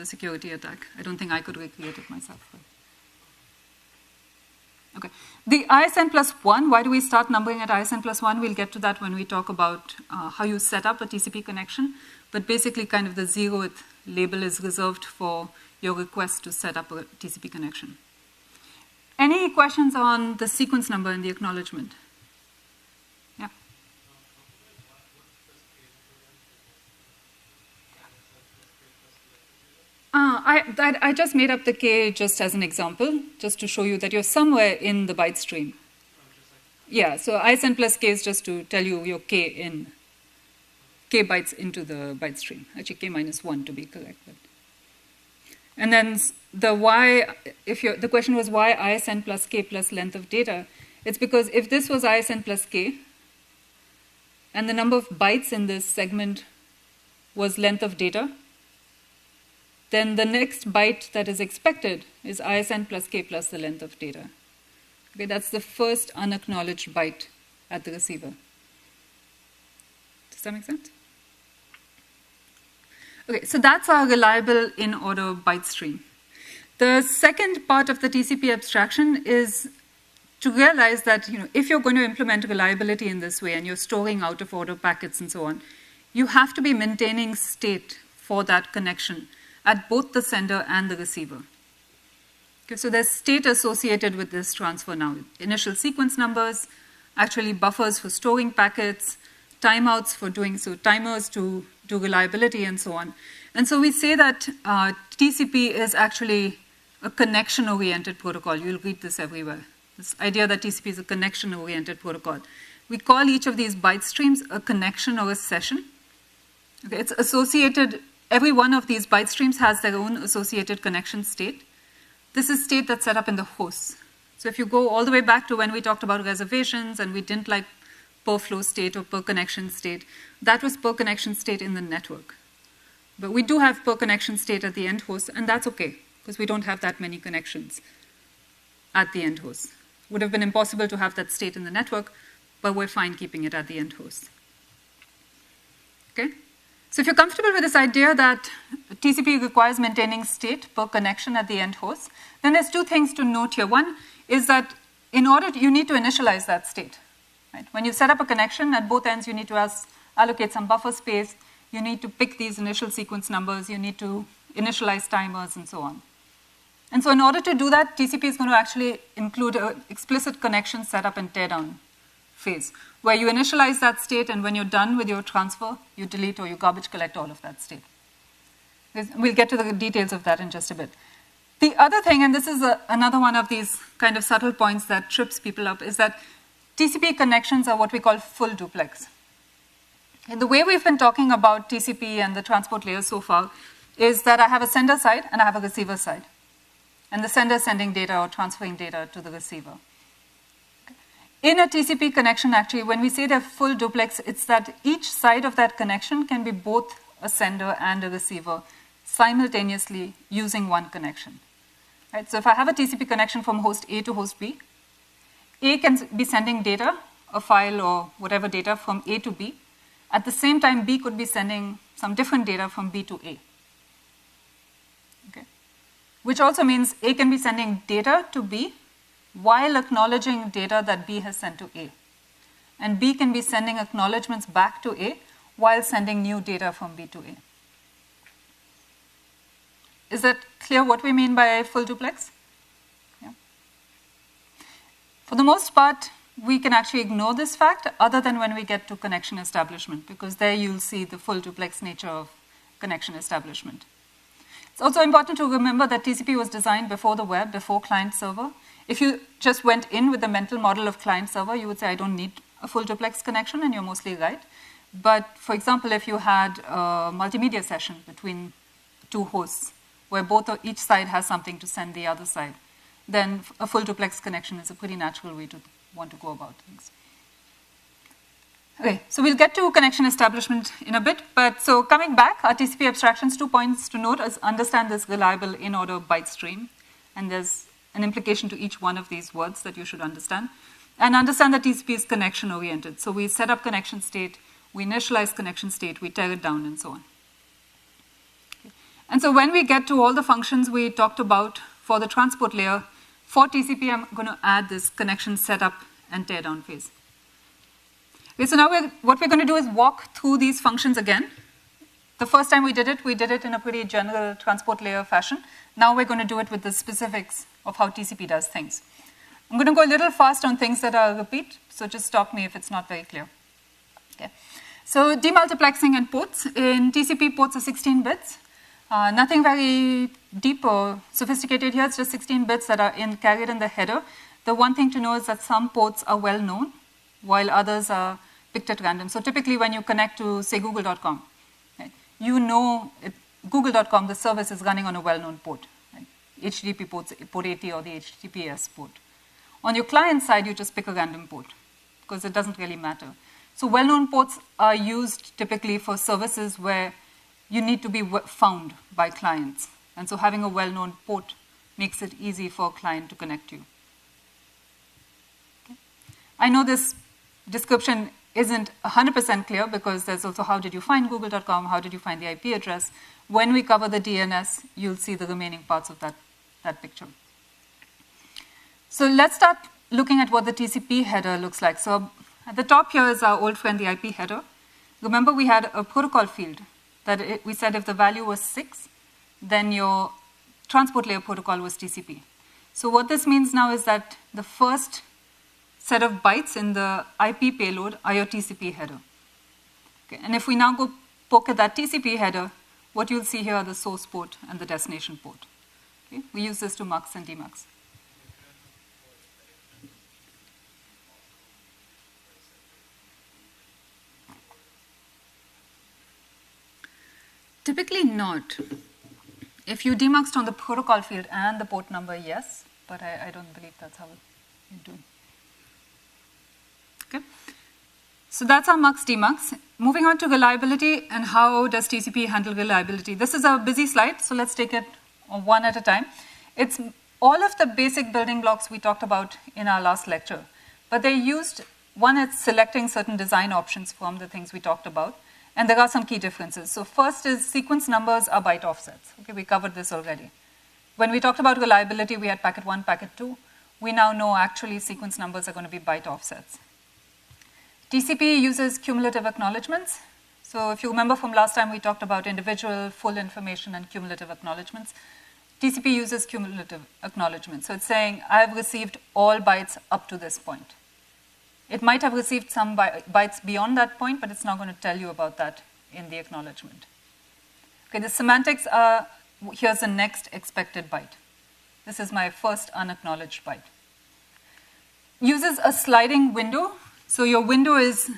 the security attack. I don't think I could recreate it myself. Okay. The ISN plus 1, why do we start numbering at ISN plus 1? We'll get to that when we talk about how you set up a TCP connection. But basically, kind of the 0th label is reserved for your request to set up a TCP connection. Any questions on the sequence number in the acknowledgement? Yeah. I just made up the K just as an example, just to show you that you're somewhere in the byte stream. Yeah, so ISN plus K is just to tell you your K bytes into the byte stream. Actually, K minus 1 to be correct. But. And then the Y, the question was why ISN plus K plus length of data? It's because if this was ISN plus K, and the number of bytes in this segment was length of data, then the next byte that is expected is ISN plus K plus the length of data. Okay, that's the first unacknowledged byte at the receiver. Does that make sense? Okay, so that's our reliable in-order byte stream. The second part of the TCP abstraction is to realize that if you're going to implement reliability in this way and you're storing out-of-order packets and so on, you have to be maintaining state for that connection at both the sender and the receiver. Okay, so there's state associated with this transfer now. Initial sequence numbers, actually buffers for storing packets, timeouts for doing so, timers to do reliability and so on. And so we say that TCP is actually a connection-oriented protocol. You'll read this everywhere. This idea that TCP is a connection-oriented protocol. We call each of these byte streams a connection or a session. Okay, it's associated. Every one of these byte streams has their own associated connection state. This is state that's set up in the host. So if you go all the way back to when we talked about reservations and we didn't like per flow state or per connection state, that was per connection state in the network. But we do have per connection state at the end host, and that's okay, because we don't have that many connections at the end host. It would have been impossible to have that state in the network, but we're fine keeping it at the end host. Okay? So if you're comfortable with this idea that TCP requires maintaining state per connection at the end host, then there's two things to note here. One is that you need to initialize that state. Right? When you set up a connection, at both ends you need to allocate some buffer space, you need to pick these initial sequence numbers, you need to initialize timers and so on. And so in order to do that, TCP is going to actually include an explicit connection setup and teardown phase, where you initialize that state, and when you're done with your transfer, you delete or you garbage collect all of that state. We'll get to the details of that in just a bit. The other thing, and this is another one of these kind of subtle points that trips people up, is that TCP connections are what we call full duplex. And the way we've been talking about TCP and the transport layer so far is that I have a sender side and I have a receiver side. And the sender is sending data or transferring data to the receiver. In a TCP connection, actually, when we say they're full duplex, it's that each side of that connection can be both a sender and a receiver simultaneously using one connection. Right? So if I have a TCP connection from host A to host B, A can be sending data, a file or whatever data from A to B. At the same time, B could be sending some different data from B to A. Okay? Which also means A can be sending data to B while acknowledging data that B has sent to A. And B can be sending acknowledgements back to A while sending new data from B to A. Is that clear what we mean by full duplex? Yeah. For the most part, we can actually ignore this fact other than when we get to connection establishment, because there you'll see the full duplex nature of connection establishment. It's also important to remember that TCP was designed before the web, before client-server. If you just went in with the mental model of client-server, you would say, I don't need a full duplex connection, and you're mostly right. But for example, if you had a multimedia session between two hosts, where each side has something to send the other side, then a full duplex connection is a pretty natural way to want to go about things. Okay, so we'll get to connection establishment in a bit, but so coming back, our TCP abstractions, 2 points to note is understand this reliable in-order byte stream, and there's an implication to each one of these words that you should understand, and understand that TCP is connection-oriented. So we set up connection state, we initialize connection state, we tear it down, and so on. Okay. And so when we get to all the functions we talked about for the transport layer, for TCP, I'm going to add this connection setup and teardown phase. Okay, so now what we're going to do is walk through these functions again. The first time we did it in a pretty general transport layer fashion. Now we're going to do it with the specifics of how TCP does things. I'm going to go a little fast on things that I'll repeat, so just stop me if it's not very clear. Okay. So demultiplexing and ports. In TCP, ports are 16 bits. Nothing very deep or sophisticated here. It's just 16 bits that are carried in the header. The one thing to know is that some ports are well known, while others are picked at random. So typically when you connect to, say, google.com, right, you know google.com, the service is running on a well-known port, right? HTTP port 80 or the HTTPS port. On your client side, you just pick a random port because it doesn't really matter. So well-known ports are used typically for services where you need to be found by clients. And so having a well-known port makes it easy for a client to connect to you. Okay. I know this description isn't 100% clear because there's also how did you find google.com, how did you find the IP address. When we cover the DNS, you'll see the remaining parts of that picture. So let's start looking at what the TCP header looks like. So at the top here is our old friend, the IP header. Remember we had a protocol field that we said if the value was 6, then your transport layer protocol was TCP. So what this means now is that the first set of bytes in the IP payload are your TCP header. Okay. And if we now go poke at that TCP header, what you'll see here are the source port and the destination port. Okay. We use this to mux and demux. Typically not. If you demuxed on the protocol field and the port number, yes, but I don't believe that's how you do. Okay. So that's our mux demux. Moving on to reliability and how does TCP handle reliability. This is a busy slide, so let's take it one at a time. It's all of the basic building blocks we talked about in our last lecture, but they're used, one is selecting certain design options from the things we talked about. And there are some key differences. So first is sequence numbers are byte offsets. Okay, we covered this already. When we talked about reliability, we had packet 1, packet 2. We now know actually sequence numbers are going to be byte offsets. TCP uses cumulative acknowledgements. So if you remember from last time, we talked about individual, full information, and cumulative acknowledgements. TCP uses cumulative acknowledgements. So it's saying, I've received all bytes up to this point. It might have received some bytes beyond that point, but it's not going to tell you about that in the acknowledgement. Okay, the semantics are, here's the next expected byte. This is my first unacknowledged byte. Uses a sliding window. So your window is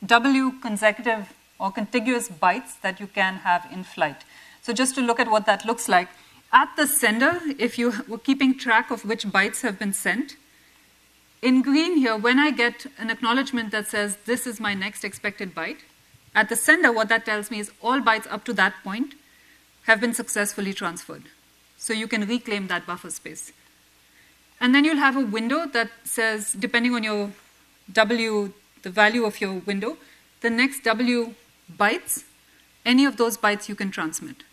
W consecutive or contiguous bytes that you can have in flight. So just to look at what that looks like, at the sender, if you were keeping track of which bytes have been sent, in green here, when I get an acknowledgement that says this is my next expected byte, at the sender, what that tells me is all bytes up to that point have been successfully transferred. So you can reclaim that buffer space. And then you'll have a window that says, depending on your W, the value of your window, the next W bytes, any of those bytes you can transmit.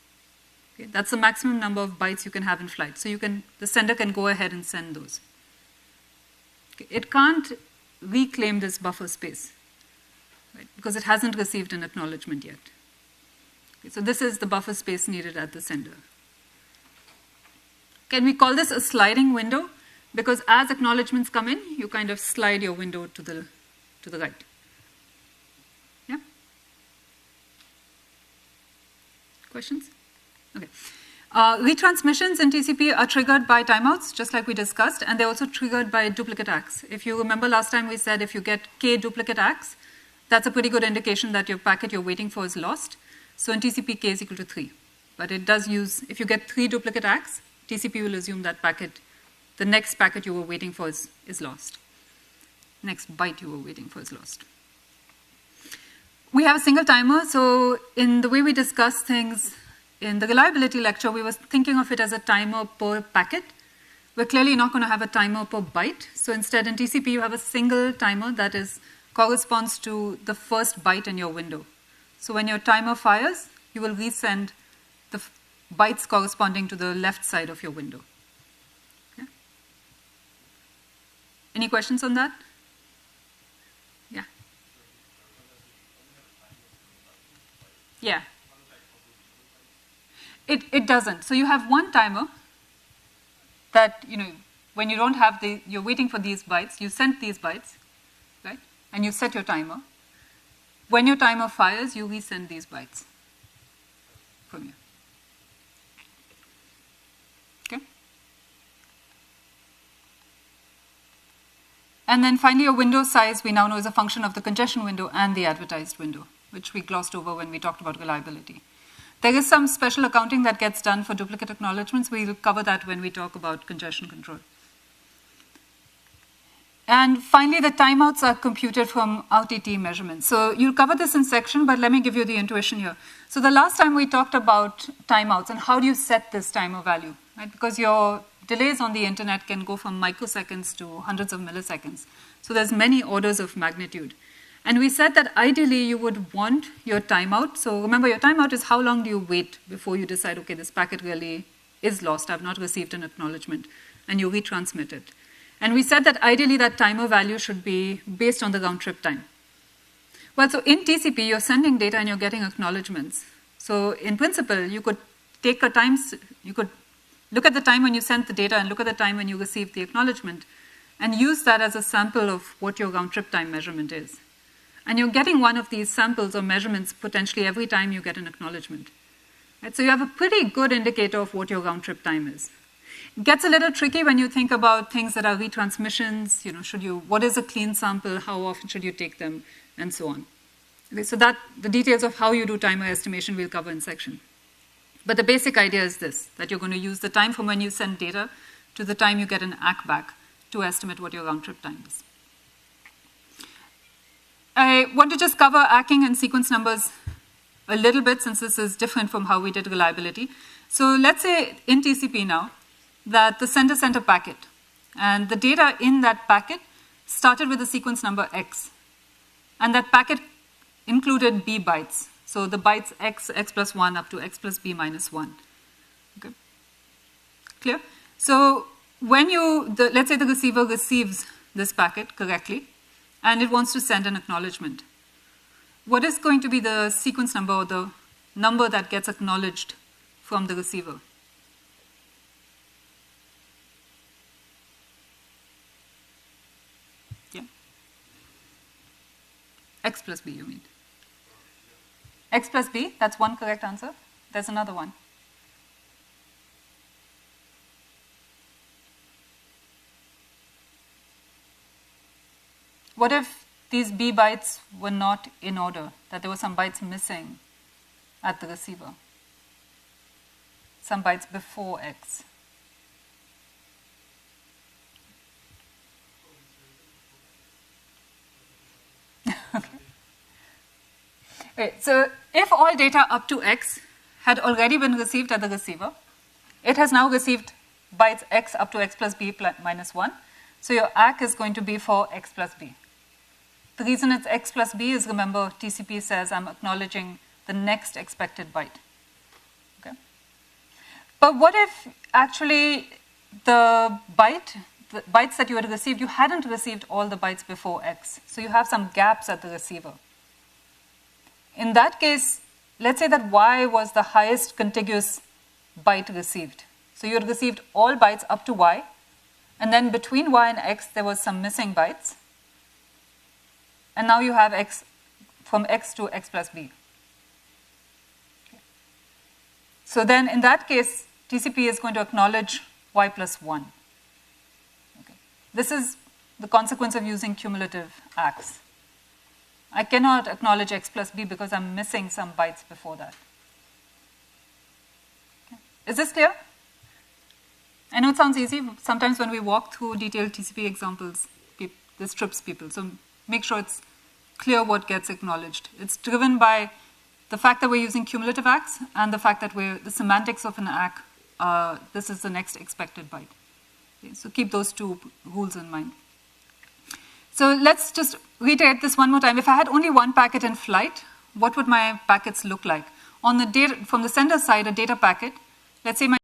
Okay, that's the maximum number of bytes you can have in flight. So the sender can go ahead and send those. It can't reclaim this buffer space, right, because it hasn't received an acknowledgement yet. Okay, so this is the buffer space needed at the sender. Can we call this a sliding window? Because as acknowledgements come in, you kind of slide your window to the right. Yeah? Questions? Okay. Retransmissions in TCP are triggered by timeouts, just like we discussed, and they're also triggered by duplicate acts. If you remember last time we said if you get k duplicate acts, that's a pretty good indication that your packet you're waiting for is lost. So in TCP, k is equal to 3. But it does use, if you get 3 duplicate acts, TCP will assume that packet, the next packet you were waiting for is lost. Next byte you were waiting for is lost. We have a single timer, so in the way we discuss things, in the reliability lecture, we were thinking of it as a timer per packet. We're clearly not going to have a timer per byte. So instead, in TCP, you have a single timer that corresponds to the first byte in your window. So when your timer fires, you will resend bytes corresponding to the left side of your window. Okay. Any questions on that? Yeah. Yeah. It doesn't. So you have one timer that, when you don't have you're waiting for these bytes, you send these bytes, right? And you set your timer. When your timer fires, you resend these bytes from you. Okay? And then finally, your window size, we now know is a function of the congestion window and the advertised window, which we glossed over when we talked about reliability. There is some special accounting that gets done for duplicate acknowledgements. We'll cover that when we talk about congestion control. And finally, the timeouts are computed from RTT measurements. So you'll cover this in section, but let me give you the intuition here. So the last time we talked about timeouts and how do you set this timer value, right? Because your delays on the internet can go from microseconds to hundreds of milliseconds. So there's many orders of magnitude. And we said that ideally you would want your timeout. So remember, your timeout is how long do you wait before you decide, okay, this packet really is lost, I've not received an acknowledgement, and you retransmit it. And we said that ideally that timer value should be based on the round trip time. Well, so in TCP, you're sending data and you're getting acknowledgements. So in principle, you could take you could look at the time when you sent the data and look at the time when you received the acknowledgement and use that as a sample of what your round trip time measurement is. And you're getting one of these samples or measurements potentially every time you get an acknowledgement. Right? So you have a pretty good indicator of what your round trip time is. It gets a little tricky when you think about things that are retransmissions. What is a clean sample? How often should you take them? And so on. Okay, so the details of how you do timer estimation we'll cover in section. But the basic idea is this, that you're going to use the time from when you send data to the time you get an ACK back to estimate what your round trip time is. I want to just cover ACKing and sequence numbers a little bit since this is different from how we did reliability. So let's say in TCP now that the sender sent a packet and the data in that packet started with the sequence number X. And that packet included B bytes. So the bytes X plus 1 up to X plus B minus 1. Okay. Clear? So when let's say the receiver receives this packet correctly, and it wants to send an acknowledgement. What is going to be the sequence number or the number that gets acknowledged from the receiver? Yeah. X plus B, you mean? X plus B, that's one correct answer. There's another one. What if these B bytes were not in order, that there were some bytes missing at the receiver? Some bytes before X. Okay, so if all data up to X had already been received at the receiver, it has now received bytes X up to X plus B minus 1. So your ACK is going to be for X plus B. The reason it's X plus B is, remember, TCP says I'm acknowledging the next expected byte. Okay? But what if actually the bytes that you had received, you hadn't received all the bytes before X. So you have some gaps at the receiver. In that case, let's say that Y was the highest contiguous byte received. So you had received all bytes up to Y, and then between Y and X, there was some missing bytes. And now you have X from X to X plus B. Okay. So then in that case, TCP is going to acknowledge Y plus 1. Okay. This is the consequence of using cumulative ACKs. I cannot acknowledge X plus B because I'm missing some bytes before that. Okay. Is this clear? I know it sounds easy. Sometimes when we walk through detailed TCP examples, this trips people. So make sure it's clear what gets acknowledged. It's driven by the fact that we're using cumulative ACKs and the fact that the semantics of an ACK, this is the next expected byte. Okay, so keep those two rules in mind. So let's just reiterate this one more time. If I had only one packet in flight, what would my packets look like? On the data, from the sender side, a data packet let's say my